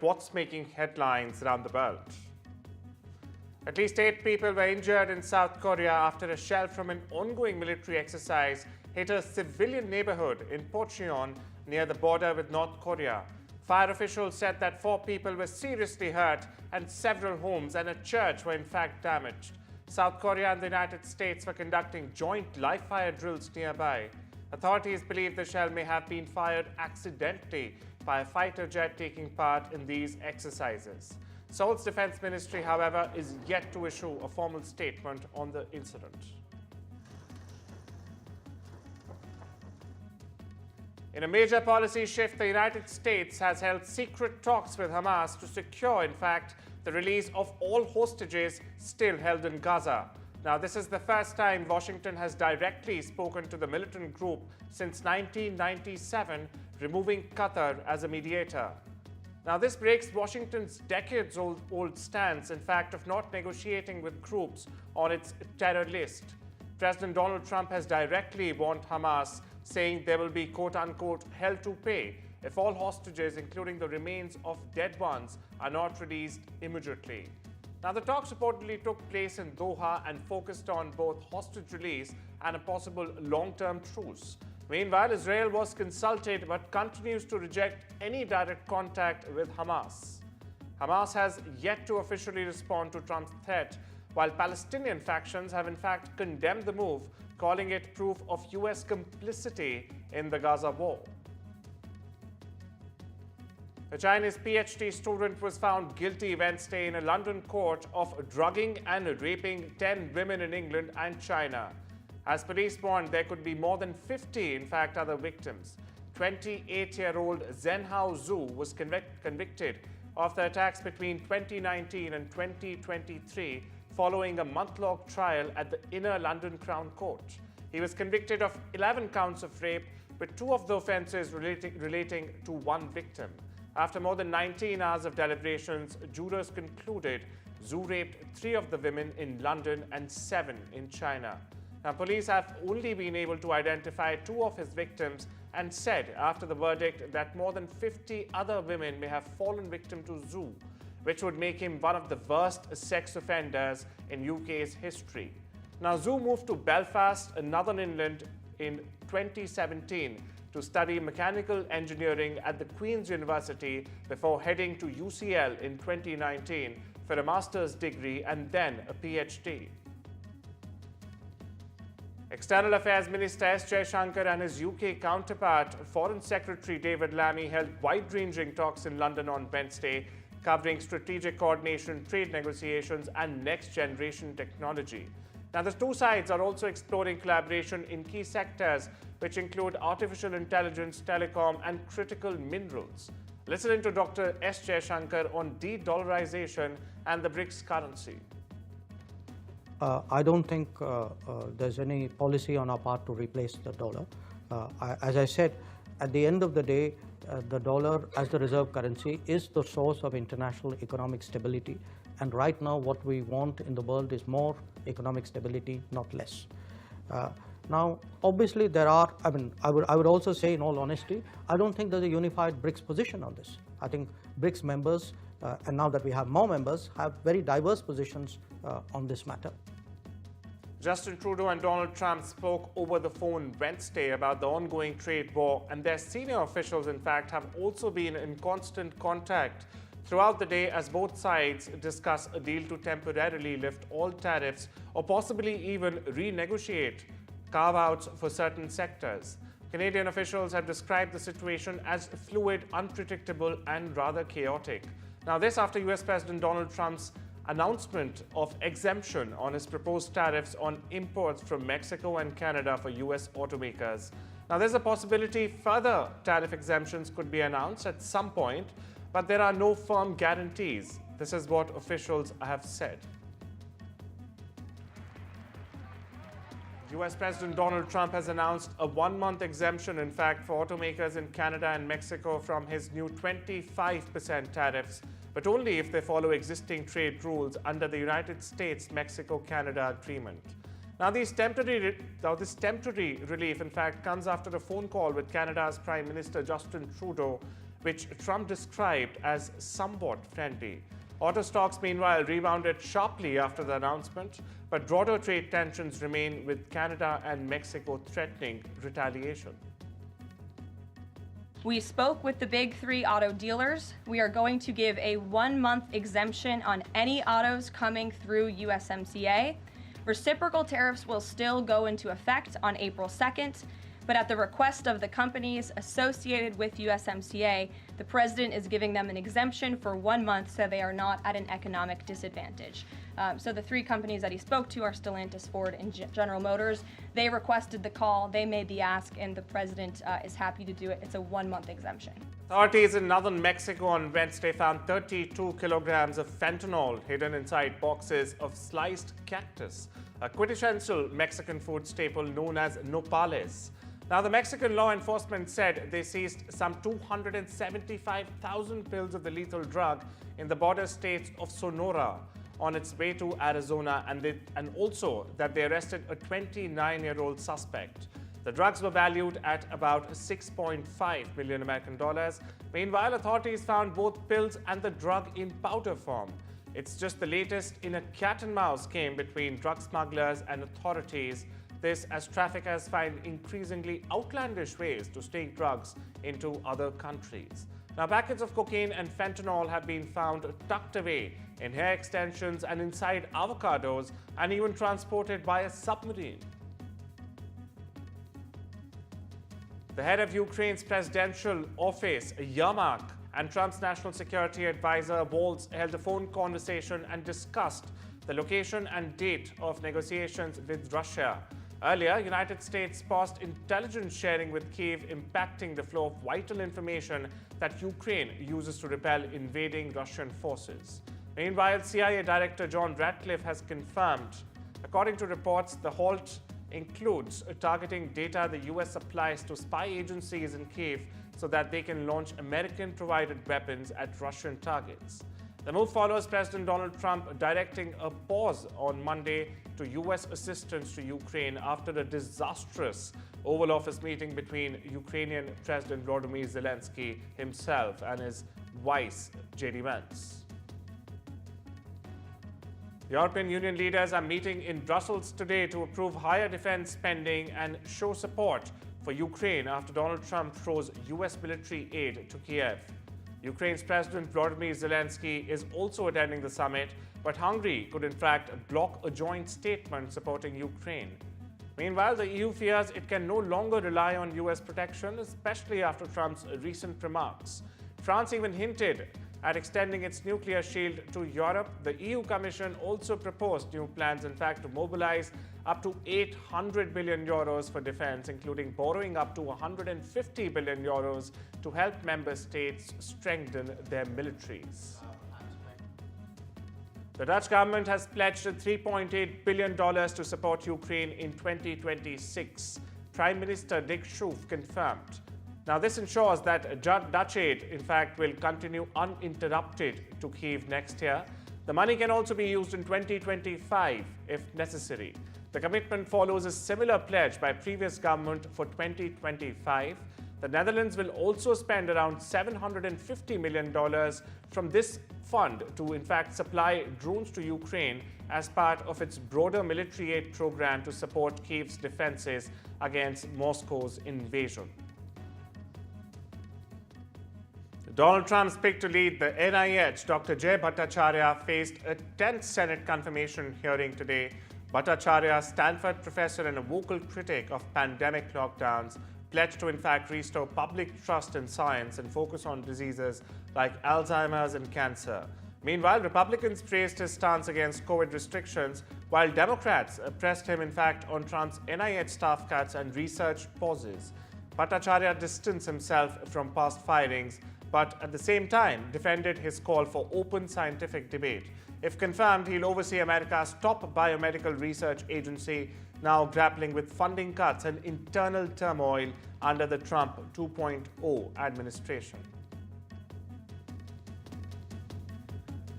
What's making headlines around the world? At least 8 people were injured in South Korea after a shell from an ongoing military exercise hit a civilian neighborhood in Pocheon near the border with North Korea. Fire officials said that 4 people were seriously hurt and several homes and a church were in fact damaged. South Korea and the United States were conducting joint live-fire drills nearby. Authorities believe the shell may have been fired accidentally by a fighter jet taking part in these exercises. Seoul's defense ministry, however, is yet to issue a formal statement on the incident. In a major policy shift, the United States has held secret talks with Hamas to secure, in fact, the release of all hostages still held in Gaza. Now, this is the first time Washington has directly spoken to the militant group since 1997, removing Qatar as a mediator. Now, this breaks Washington's decades-old stance, in fact, of not negotiating with groups on its terror list. President Donald Trump has directly warned Hamas, saying there will be quote-unquote hell to pay if all hostages, including the remains of dead ones, are not released immediately. Now, the talks reportedly took place in Doha and focused on both hostage release and a possible long-term truce. Meanwhile, Israel was consulted but continues to reject any direct contact with Hamas. Hamas has yet to officially respond to Trump's threat, while Palestinian factions have in fact condemned the move, calling it proof of US complicity in the Gaza war. A Chinese PhD student was found guilty Wednesday in a London court of drugging and raping 10 women in England and China. As police warned, there could be more than 50, in fact, other victims. 28-year-old Zhenhao Zhu was convicted of the attacks between 2019 and 2023 following a month-long trial at the Inner London Crown Court. He was convicted of 11 counts of rape, with 2 of the offences relating to one victim. After more than 19 hours of deliberations, jurors concluded Zhu raped 3 of the women in London and 7 in China. Now, police have only been able to identify 2 of his victims and said after the verdict that more than 50 other women may have fallen victim to Zhu, which would make him one of the worst sex offenders in UK's history. Now, Zhu moved to Belfast, Northern England in 2017 to study mechanical engineering at the Queen's University before heading to UCL in 2019 for a master's degree and then a PhD. External Affairs Minister S. Jaishankar and his UK counterpart, Foreign Secretary David Lammy, held wide-ranging talks in London on Wednesday, covering strategic coordination, trade negotiations, and next-generation technology. Now, the 2 sides are also exploring collaboration in key sectors, which include artificial intelligence, telecom, and critical minerals. Listen to Dr. S. Jaishankar on de-dollarization and the BRICS currency. I don't think there's any policy on our part to replace the dollar. As I said, at the end of the day, the dollar as the reserve currency is the source of international economic stability. And right now, what we want in the world is more economic stability, not less. Now, obviously, there are, I would also say, in all honesty, I don't think there's a unified BRICS position on this. I think BRICS members, and now that we have more members, have very diverse positions on this matter. Justin Trudeau and Donald Trump spoke over the phone Wednesday about the ongoing trade war, and their senior officials, in fact, have also been in constant contact throughout the day as both sides discuss a deal to temporarily lift all tariffs or possibly even renegotiate carve-outs for certain sectors. Canadian officials have described the situation as fluid, unpredictable, and rather chaotic. Now, this after US President Donald Trump's announcement of exemption on his proposed tariffs on imports from Mexico and Canada for US automakers. Now, there's a possibility further tariff exemptions could be announced at some point, but there are no firm guarantees. This is what officials have said. US President Donald Trump has announced a 1-month exemption, in fact, for automakers in Canada and Mexico from his new 25% tariffs, but only if they follow existing trade rules under the United States-Mexico-Canada agreement. Now, this temporary relief, in fact, comes after a phone call with Canada's Prime Minister Justin Trudeau, which Trump described as somewhat friendly. Auto stocks, meanwhile, rebounded sharply after the announcement, but broader trade tensions remain, with Canada and Mexico threatening retaliation. We spoke with the big three auto dealers. We are going to give a 1-month exemption on any autos coming through USMCA. Reciprocal tariffs will still go into effect on April 2nd, but at the request of the companies associated with USMCA, the president is giving them an exemption for 1 month so they are not at an economic disadvantage. So the three companies that he spoke to are Stellantis, Ford, and General Motors. They requested the call, they made the ask, and the president is happy to do it. It's a 1-month exemption. Authorities in northern Mexico on Wednesday found 32 kilograms of fentanyl hidden inside boxes of sliced cactus, a quintessential Mexican food staple known as nopales. Now, the Mexican law enforcement said they seized some 275,000 pills of the lethal drug in the border states of Sonora on its way to Arizona, and also that they arrested a 29-year-old suspect. The drugs were valued at about 6.5 million American dollars. Meanwhile, authorities found both pills and the drug in powder form. It's just the latest in a cat-and-mouse game between drug smugglers and authorities. This as traffickers find increasingly outlandish ways to sneak drugs into other countries. Now, packets of cocaine and fentanyl have been found tucked away in hair extensions and inside avocados, and even transported by a submarine. The head of Ukraine's presidential office, Yermak, and Trump's national security advisor, Waltz, held a phone conversation and discussed the location and date of negotiations with Russia. Earlier, United States paused intelligence sharing with Kyiv, impacting the flow of vital information that Ukraine uses to repel invading Russian forces. Meanwhile, CIA Director John Ratcliffe has confirmed, according to reports, the halt includes targeting data the US supplies to spy agencies in Kyiv so that they can launch American-provided weapons at Russian targets. The move follows President Donald Trump directing a pause on Monday to US assistance to Ukraine after a disastrous Oval Office meeting between Ukrainian President Volodymyr Zelensky himself and his vice, J.D. Vance. European Union leaders are meeting in Brussels today to approve higher defense spending and show support for Ukraine after Donald Trump froze US military aid to Kiev. Ukraine's President Volodymyr Zelensky is also attending the summit, but Hungary could in fact block a joint statement supporting Ukraine. Meanwhile, the EU fears it can no longer rely on US protection, especially after Trump's recent remarks. France even hinted at extending its nuclear shield to Europe. The EU Commission also proposed new plans, in fact, to mobilize up to 800 billion euros for defense, including borrowing up to 150 billion euros to help member states strengthen their militaries. The Dutch government has pledged $3.8 billion to support Ukraine in 2026. Prime Minister Dick Schoof confirmed. Now, this ensures that Dutch aid, in fact, will continue uninterrupted to Kyiv next year. The money can also be used in 2025 if necessary. The commitment follows a similar pledge by previous government for 2025. The Netherlands will also spend around $750 million from this fund to, in fact, supply drones to Ukraine as part of its broader military aid program to support Kyiv's defenses against Moscow's invasion. Donald Trump's pick to lead the NIH, Dr. Jay Bhattacharya, faced a tense Senate confirmation hearing today. Bhattacharya, Stanford professor and a vocal critic of pandemic lockdowns, pledged to in fact restore public trust in science and focus on diseases like Alzheimer's and cancer. Meanwhile, Republicans praised his stance against COVID restrictions, while Democrats pressed him in fact on Trump's NIH staff cuts and research pauses. Bhattacharya distanced himself from past firings, but at the same time defended his call for open scientific debate. If confirmed, he'll oversee America's top biomedical research agency, now grappling with funding cuts and internal turmoil under the Trump 2.0 administration.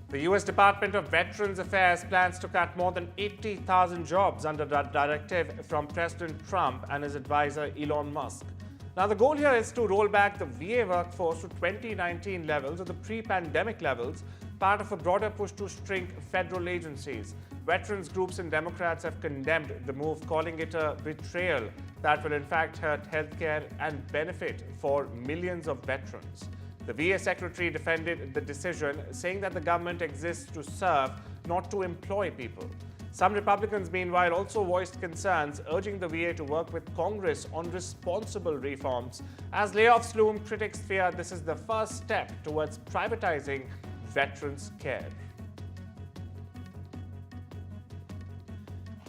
The U.S. Department of Veterans Affairs plans to cut more than 80,000 jobs under that directive from President Trump and his advisor Elon Musk. Now, the goal here is to roll back the VA workforce to 2019 levels or the pre-pandemic levels, part of a broader push to shrink federal agencies. Veterans groups and Democrats have condemned the move, calling it a betrayal that will in fact hurt healthcare and benefit for millions of veterans. The VA secretary defended the decision, saying that the government exists to serve, not to employ people. Some Republicans, meanwhile, also voiced concerns, urging the VA to work with Congress on responsible reforms. As layoffs loom, critics fear this is the first step towards privatizing veterans' care.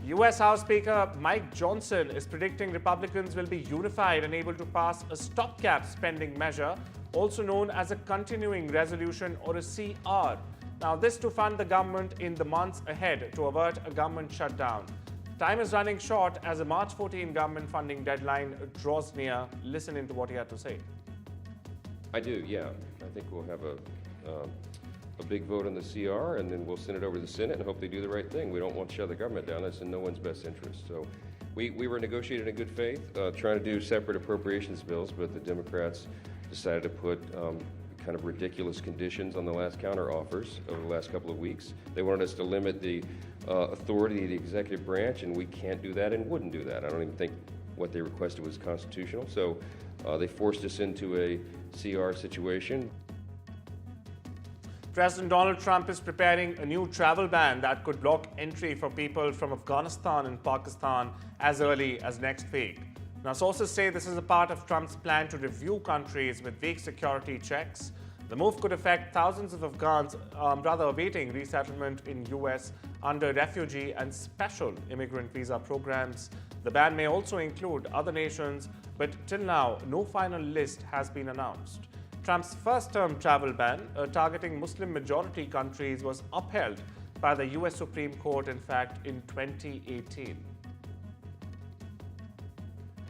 US House Speaker Mike Johnson is predicting Republicans will be unified and able to pass a stopgap spending measure, also known as a continuing resolution or a CR. Now, this to fund the government in the months ahead to avert a government shutdown. Time is running short as a March 14 government funding deadline draws near. Listen into what he had to say. I do, yeah. I think we'll have a big vote on the CR, and then we'll send it over to the Senate and hope they do the right thing. We don't want to shut the government down. That's in no one's best interest. So we were negotiating in good faith, trying to do separate appropriations bills, but the Democrats decided to put kind of ridiculous conditions on the last counter offers over the last couple of weeks. They wanted us to limit the authority of the executive branch, and we can't do that and wouldn't do that. I don't even think what they requested was constitutional. So they forced us into a CR situation. President Donald Trump is preparing a new travel ban that could block entry for people from Afghanistan and Pakistan as early as next week. Now, sources say this is a part of Trump's plan to review countries with weak security checks. The move could affect thousands of Afghans awaiting resettlement in US under refugee and special immigrant visa programs. The ban may also include other nations, but till now, no final list has been announced. Trump's first-term travel ban, targeting Muslim-majority countries, was upheld by the US Supreme Court, in fact, in 2018.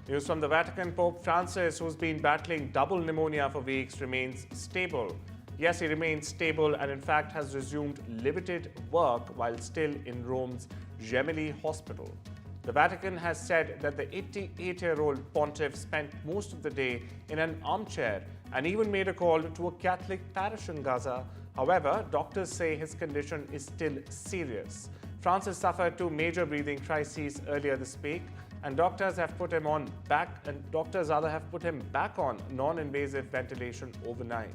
News from the Vatican. Pope Francis, who's been battling double pneumonia for weeks, remains stable. Yes, he remains stable and in fact has resumed limited work while still in Rome's Gemelli Hospital. The Vatican has said that the 88-year-old pontiff spent most of the day in an armchair and even made a call to a Catholic parish in Gaza. However, doctors say his condition is still serious. Francis suffered two major breathing crises earlier this week, and doctors have put him back on non-invasive ventilation overnight.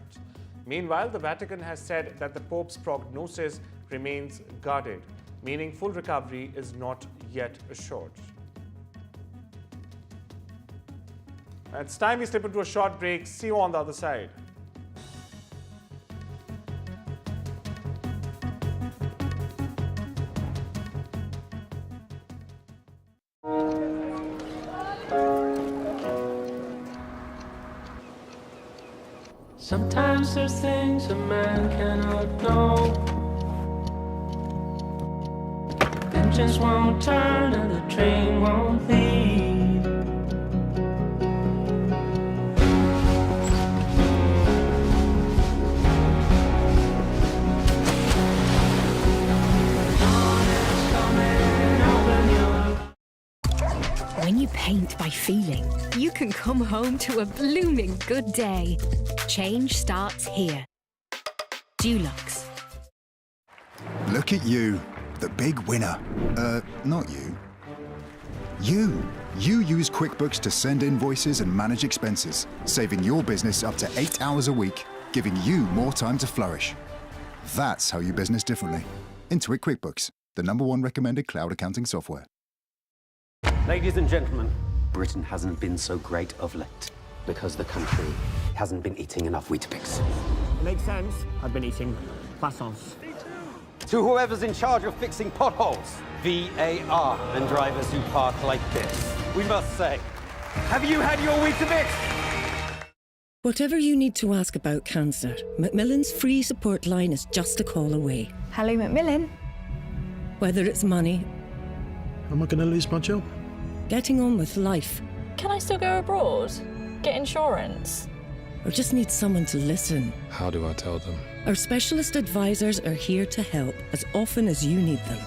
Meanwhile, the Vatican has said that the Pope's prognosis remains guarded, meaning full recovery is not yet assured. It's time we slip into a short break. See you on the other side. Sometimes there's things a man cannot know. Engines won't turn and the train won't leave. When you paint by feeling, you can come home to a blooming good day. Change starts here. Dulux. Look at you, the big winner. Not you. You use QuickBooks to send invoices and manage expenses, saving your business up to 8 hours a week, giving you more time to flourish. That's how you business differently. Intuit QuickBooks, the #1 recommended cloud accounting software. Ladies and gentlemen, Britain hasn't been so great of late because the country hasn't been eating enough Weetabix. Makes sense. I've been eating croissants. To whoever's in charge of fixing potholes, VAR, and drivers who park like this, we must say, have you had your Weetabix? Whatever you need to ask about cancer, Macmillan's free support line is just a call away. Hello, Macmillan. Whether it's money... Am I going to lose my job? Getting on with life. Can I still go abroad? Get insurance? Or just need someone to listen. How do I tell them? Our specialist advisors are here to help as often as you need them.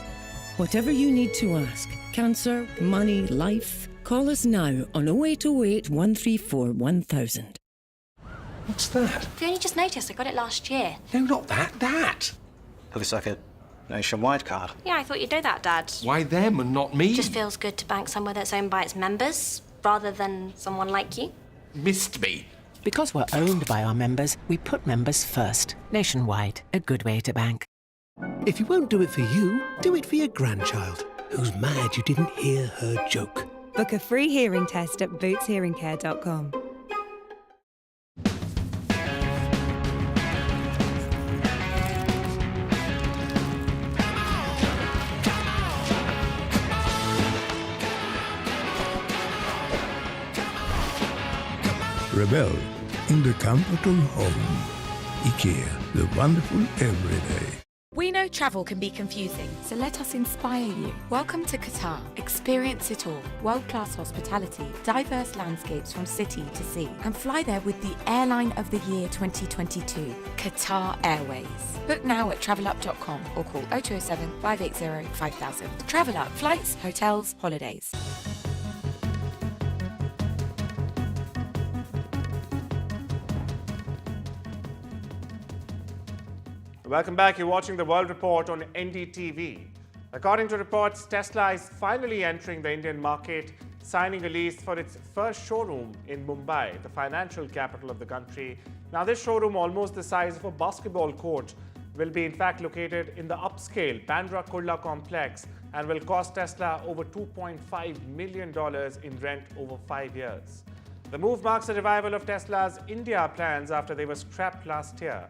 Whatever you need to ask, cancer, money, life, Call us now on 0808 134 1000. What's that? Have you only just noticed? I got it last year. No, not that. That! Looks like a nationwide card. Yeah, I thought you'd know that, Dad. Why them and not me? Just feels good to bank somewhere that's owned by its members, rather than someone like you. Missed me. Because we're owned by our members, we put members first. Nationwide, a good way to bank. If you won't do it for you, do it for your grandchild, who's mad you didn't hear her joke. Book a free hearing test at bootshearingcare.com. Rebel in the comfort of home. IKEA, the wonderful everyday. We know travel can be confusing, so let us inspire you. Welcome to Qatar. Experience it all. World-class hospitality, diverse landscapes from city to sea, and fly there with the Airline of the Year 2022, Qatar Airways. Book now at travelup.com or call 0207 580 5000. Travel Up. Flights, hotels, holidays. Welcome back. You're watching The World Report on NDTV. According to reports, Tesla is finally entering the Indian market, signing a lease for its first showroom in Mumbai, the financial capital of the country. Now, this showroom, almost the size of a basketball court, will be in fact located in the upscale Bandra Kurla complex and will cost Tesla over $2.5 million in rent over 5 years. The move marks a revival of Tesla's India plans after they were scrapped last year.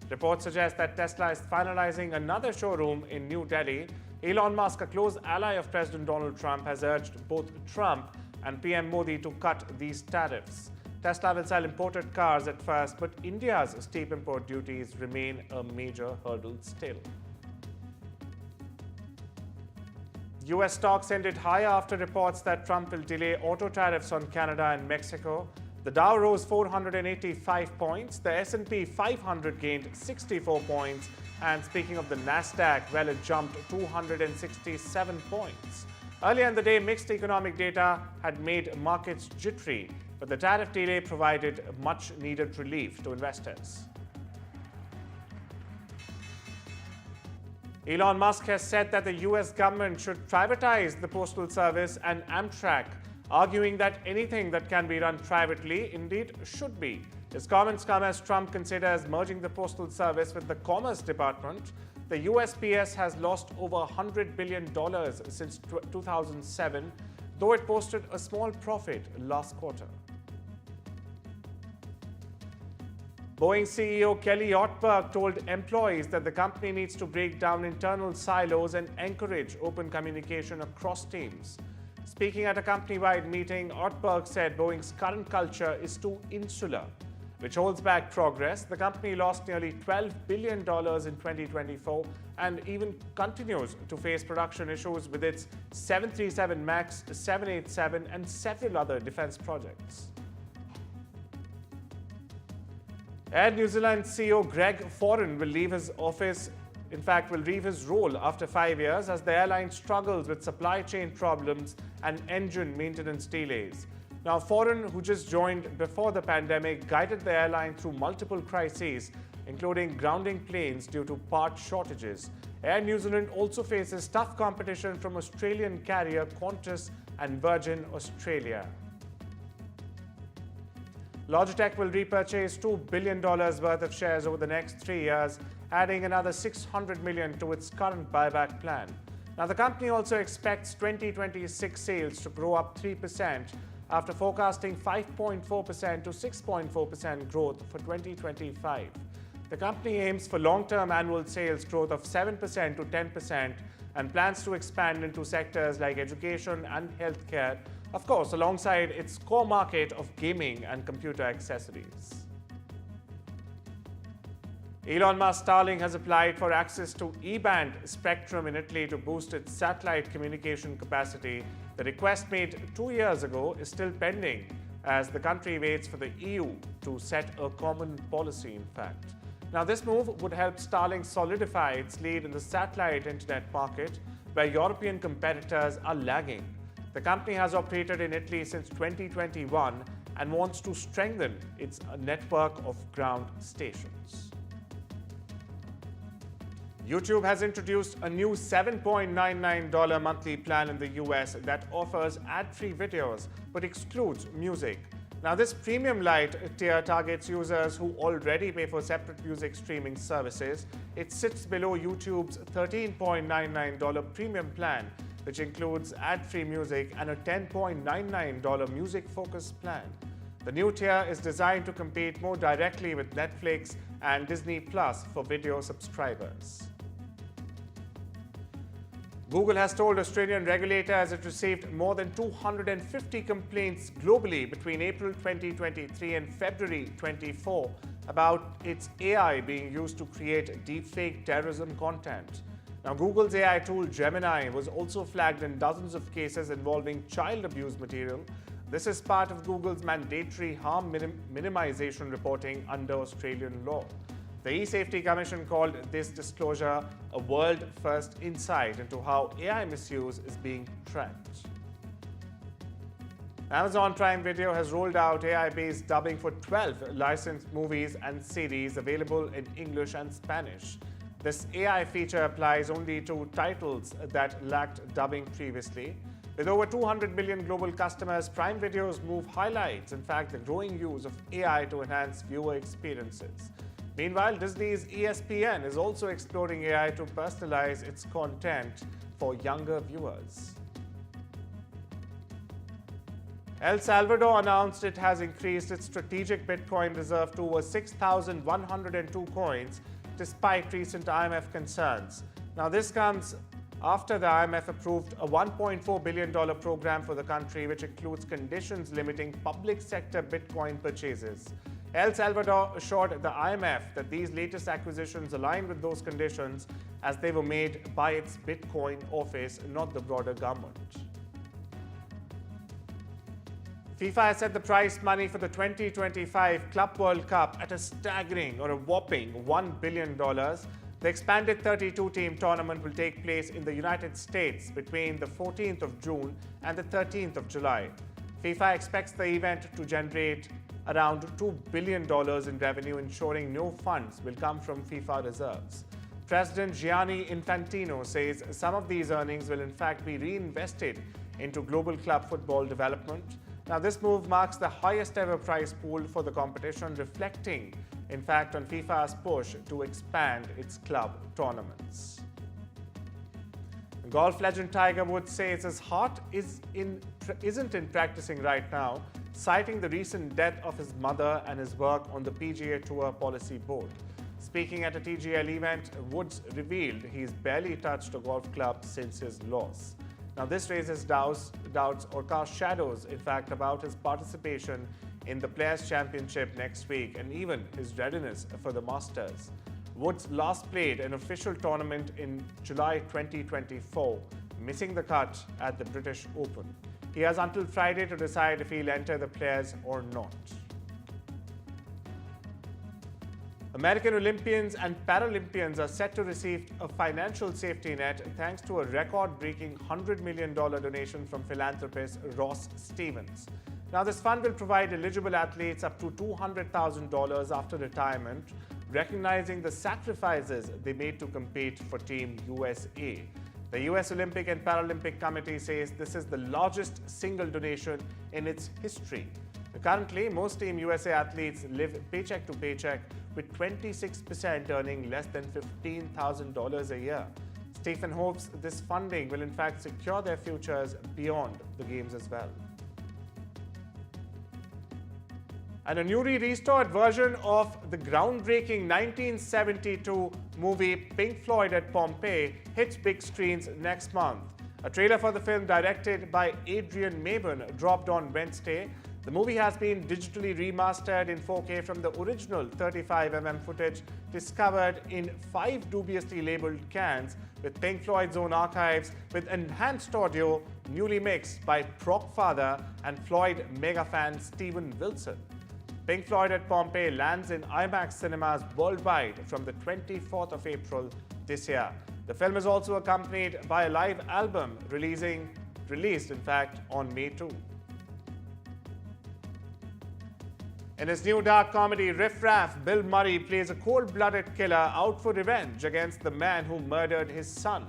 Reports suggest that Tesla is finalizing another showroom in New Delhi. Elon Musk, a close ally of President Donald Trump, has urged both Trump and PM Modi to cut these tariffs. Tesla will sell imported cars at first, but India's steep import duties remain a major hurdle still. US stocks ended higher after reports that Trump will delay auto tariffs on Canada and Mexico. The Dow rose 485 points, the S&P 500 gained 64 points, and speaking of the Nasdaq, well, it jumped 267 points. Earlier in the day, mixed economic data had made markets jittery, but the tariff delay provided much-needed relief to investors. Elon Musk has said that the US government should privatize the Postal Service and Amtrak, arguing that anything that can be run privately indeed should be. His comments come as Trump considers merging the Postal Service with the Commerce Department. The USPS has lost over $100 billion since 2007, though it posted a small profit last quarter. Boeing CEO Kelly Ortberg told employees that the company needs to break down internal silos and encourage open communication across teams. Speaking at a company-wide meeting, Ortberg said Boeing's current culture is too insular, which holds back progress. The company lost nearly $12 billion in 2024 and even continues to face production issues with its 737 MAX, 787 and several other defense projects. Air New Zealand CEO Greg Foran will leave his office, in fact, will leave his role after 5 years as the airline struggles with supply chain problems and engine maintenance delays. Now, Foran, who just joined before the pandemic, guided the airline through multiple crises, including grounding planes due to part shortages. Air New Zealand also faces tough competition from Australian carrier Qantas and Virgin Australia. Logitech will repurchase $2 billion worth of shares over the next 3 years, adding another $600 million to its current buyback plan. Now, the company also expects 2026 sales to grow up 3% after forecasting 5.4% to 6.4% growth for 2025. The company aims for long-term annual sales growth of 7% to 10% and plans to expand into sectors like education and healthcare, of course, alongside its core market of gaming and computer accessories. Elon Musk's Starlink has applied for access to E-band spectrum in Italy to boost its satellite communication capacity. The request made 2 years ago is still pending as the country waits for the EU to set a common policy, in fact. Now, this move would help Starlink solidify its lead in the satellite internet market, where European competitors are lagging. The company has operated in Italy since 2021 and wants to strengthen its network of ground stations. YouTube has introduced a new $7.99 monthly plan in the US that offers ad-free videos but excludes music. Now, this premium light tier targets users who already pay for separate music streaming services. It sits below YouTube's $13.99 premium plan, which includes ad-free music, and a $10.99 music-focused plan. The new tier is designed to compete more directly with Netflix and Disney Plus for video subscribers. Google has told Australian regulators it received more than 250 complaints globally between April 2023 and February 24 about its AI being used to create deepfake terrorism content. Now, Google's AI tool Gemini was also flagged in dozens of cases involving child abuse material. This is part of Google's mandatory harm minimization reporting under Australian law. The eSafety Commission called this disclosure a world-first insight into how AI misuse is being tracked. Amazon Prime Video has rolled out AI-based dubbing for 12 licensed movies and series available in English and Spanish. This AI feature applies only to titles that lacked dubbing previously. With over 200 million global customers, Prime Video's move highlights, in fact, the growing use of AI to enhance viewer experiences. Meanwhile, Disney's ESPN is also exploring AI to personalize its content for younger viewers. El Salvador announced it has increased its strategic Bitcoin reserve to over 6,102 coins, despite recent IMF concerns. Now, this comes after the IMF approved a $1.4 billion program for the country, which includes conditions limiting public sector Bitcoin purchases. El Salvador assured the IMF that these latest acquisitions align with those conditions, as they were made by its Bitcoin office, not the broader government. FIFA has set the prize money for the 2025 Club World Cup at a staggering or a whopping $1 billion. The expanded 32-team tournament will take place in the United States between the 14th of June and the 13th of July. FIFA expects the event to generate around $2 billion in revenue, ensuring no funds will come from FIFA reserves. President Gianni Infantino says some of these earnings will in fact be reinvested into global club football development. Now, this move marks the highest ever prize pool for the competition, reflecting, in fact, on FIFA's push to expand its club tournaments. Golf legend Tiger Woods says his heart isn't in practicing right now, citing the recent death of his mother and his work on the PGA Tour Policy Board. Speaking at a TGL event, Woods revealed he's barely touched a golf club since his loss. Now, this raises doubts or casts shadows, in fact, about his participation in the Players' Championship next week and even his readiness for the Masters. Woods last played an official tournament in July 2024, missing the cut at the British Open. He has until Friday to decide if he'll enter the Players or not. American Olympians and Paralympians are set to receive a financial safety net thanks to a record-breaking $100 million donation from philanthropist Ross Stevens. Now, this fund will provide eligible athletes up to $200,000 after retirement, recognizing the sacrifices they made to compete for Team USA. The US Olympic and Paralympic Committee says this is the largest single donation in its history. Currently, most Team USA athletes live paycheck to paycheck, with 26% earning less than $15,000 a year. Stephen hopes this funding will in fact secure their futures beyond the Games as well. And a newly restored version of the groundbreaking 1972 movie Pink Floyd at Pompeii hits big screens next month. A trailer for the film, directed by Adrian Maben, dropped on Wednesday. The movie has been digitally remastered in 4K from the original 35mm footage discovered in 5 dubiously labeled cans, with Pink Floyd's own archives, with enhanced audio newly mixed by Progfather and Floyd mega fan Steven Wilson. Pink Floyd at Pompeii lands in IMAX cinemas worldwide from the 24th of April this year. The film is also accompanied by a live album releasing released, in fact, on May 2. In his new dark comedy Riff Raff, Bill Murray plays a cold-blooded killer out for revenge against the man who murdered his son.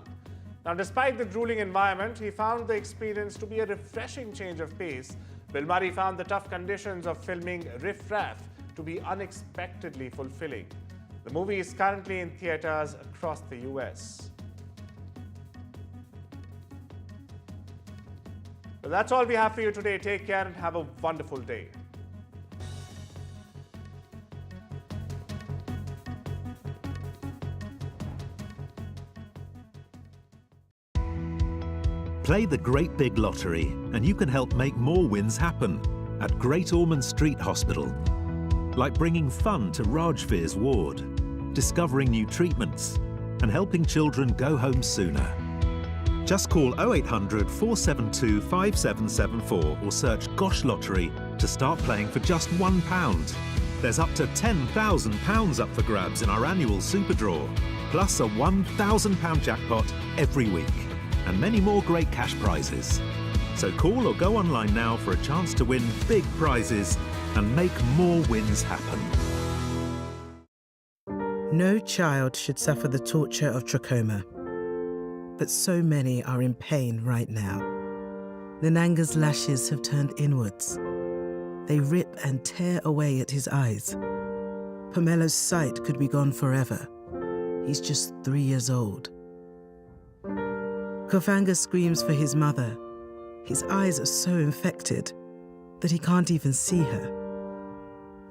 Now, despite the grueling environment, he found the experience to be a refreshing change of pace. Bill Murray found the tough conditions of filming Riff Raff to be unexpectedly fulfilling. The movie is currently in theaters across the US. Well, that's all we have for you today. Take care and have a wonderful day. Play the Great Big Lottery and you can help make more wins happen at Great Ormond Street Hospital. Like bringing fun to Rajveer's ward, discovering new treatments and helping children go home sooner. Just call 0800 472 5774 or search Gosh Lottery to start playing for just £1. There's up to £10,000 up for grabs in our annual Super Draw, plus a £1,000 jackpot every week, and many more great cash prizes. So call or go online now for a chance to win big prizes and make more wins happen. No child should suffer the torture of trachoma, but so many are in pain right now. Nananga's lashes have turned inwards. They rip and tear away at his eyes. Pomelo's sight could be gone forever. He's just 3 years old. Kofanga screams for his mother. His eyes are so infected that he can't even see her.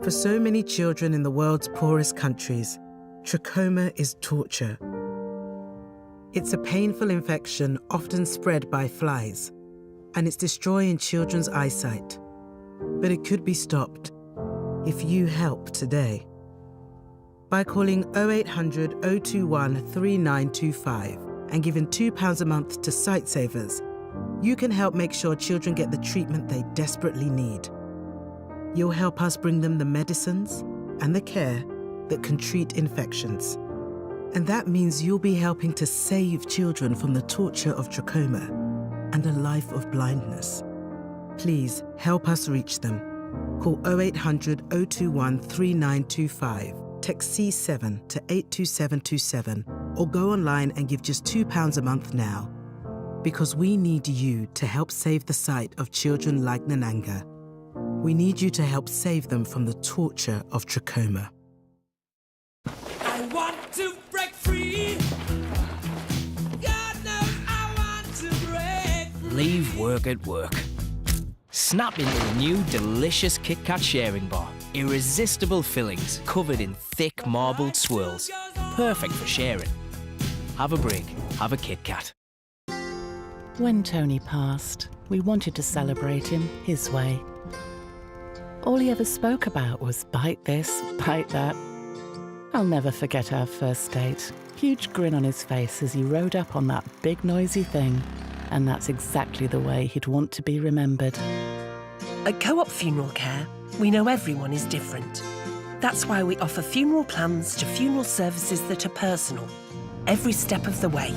For so many children in the world's poorest countries, trachoma is torture. It's a painful infection often spread by flies, and it's destroying children's eyesight. But it could be stopped if you help today. By calling 0800 021 3925 and giving £2 a month to Sightsavers, you can help make sure children get the treatment they desperately need. You'll help us bring them the medicines and the care that can treat infections. And that means you'll be helping to save children from the torture of trachoma and a life of blindness. Please help us reach them. Call 0800 021 3925, text C7 to 82727, or go online and give just £2 a month now. Because we need you to help save the sight of children like Nananga. We need you to help save them from the torture of trachoma. I want to break free. God knows I want to break free. Leave work at work. Snap into the new delicious Kit Kat sharing bar. Irresistible fillings covered in thick marbled swirls. Perfect for sharing. Have a brig, have a Kit Kat. When Tony passed, we wanted to celebrate him his way. All he ever spoke about was bite this, bite that. I'll never forget our first date. Huge grin on his face as he rode up on that big noisy thing. And that's exactly the way he'd want to be remembered. At Co-op Funeral Care, we know everyone is different. That's why we offer funeral plans to funeral services that are personal, every step of the way.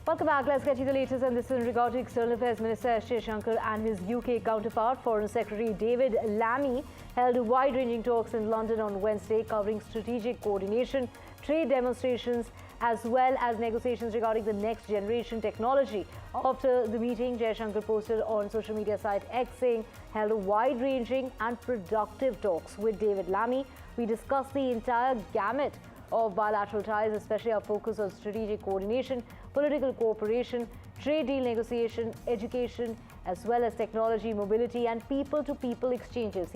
Welcome back. Let's get you the latest on this in regard to External Affairs Minister S. Jaishankar and his UK counterpart, Foreign Secretary David Lammy, held wide-ranging talks in London on Wednesday covering strategic coordination, trade demonstrations, as well as negotiations regarding the next generation technology. After the meeting, Jaishankar posted on social media site X saying, held wide-ranging and productive talks with David Lammy. We discussed the entire gamut of bilateral ties, especially our focus on strategic coordination, political cooperation, trade deal negotiation, education, as well as technology, mobility and people-to-people exchanges.